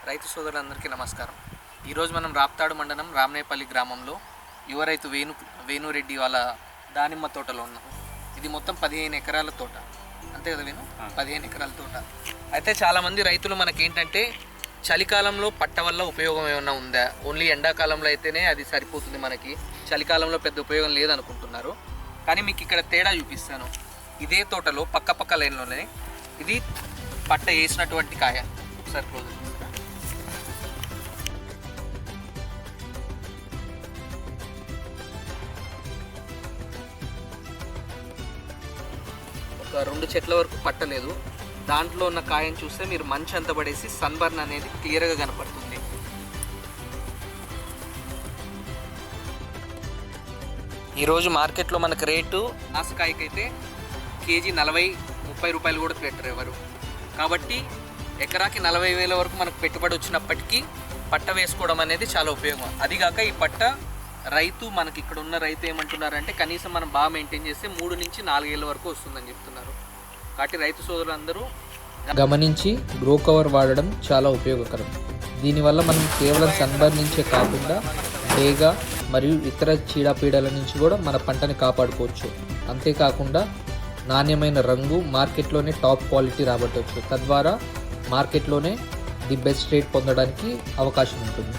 రైతు సోదరులందరికీ నమస్కారం. ఈరోజు మనం రాప్తాడు మండలం రామనేపల్లి గ్రామంలో యువ రైతు వేణురెడ్డి వాళ్ళ దానిమ్మ తోటలో ఉన్నాం. ఇది మొత్తం 15 ఎకరాల తోట, అంతే కదా వేణు? 15 ఎకరాల తోట. అయితే చాలామంది రైతులు మనకేంటంటే చలికాలంలో పట్ట వల్ల ఉపయోగం ఏమైనా ఉందా, ఓన్లీ ఎండాకాలంలో అయితేనే అది సరిపోతుంది, మనకి చలికాలంలో పెద్ద ఉపయోగం లేదనుకుంటున్నారు. కానీ మీకు ఇక్కడ తేడా చూపిస్తాను. ఇదే తోటలో పక్క లైన్లోనే ఇది పట్ట వేసినటువంటి కాయ. ఒకసారి క్లోజ్ ఒక 2 చెట్ల వరకు పట్టలేదు. దాంట్లో ఉన్న కాయను చూస్తే మీరు మంచి అంత పడేసి సన్బర్న్ అనేది క్లియర్గా కనపడుతుంది. ఈరోజు మార్కెట్లో మనకు రేటు నాసుకాయకైతే కేజీ 40-30 రూపాయలు కూడా పెట్టరు ఎవరు. కాబట్టి ఎకరాకి 40,000 వరకు మనకు పెట్టుబడి వచ్చినప్పటికీ పట్ట వేసుకోవడం అనేది చాలా ఉపయోగం. అదిగాక ఈ పట్ట రైతు మనకి ఇక్కడ ఉన్న రైతు ఏమంటున్నారంటే కనీసం మనం బాగా మెయింటైన్ చేస్తే 3 నుంచి 4 ఏళ్ళ వరకు వస్తుందని చెప్తున్నారు. కాబట్టి రైతు సోదరులందరూ గమనించి గ్రో కవర్ వాడడం చాలా ఉపయోగకరం. దీనివల్ల మనం కేవలం సన్బర్న్ నుంచే కాకుండా డేగ మరియు ఇతర చీడపీడల నుంచి కూడా మన పంటని కాపాడుకోవచ్చు. అంతేకాకుండా నాణ్యమైన రంగు, మార్కెట్లోనే టాప్ క్వాలిటీ రాబట్టవచ్చు. తద్వారా మార్కెట్లోనే ది బెస్ట్ రేట్ పొందడానికి అవకాశం ఉంటుంది.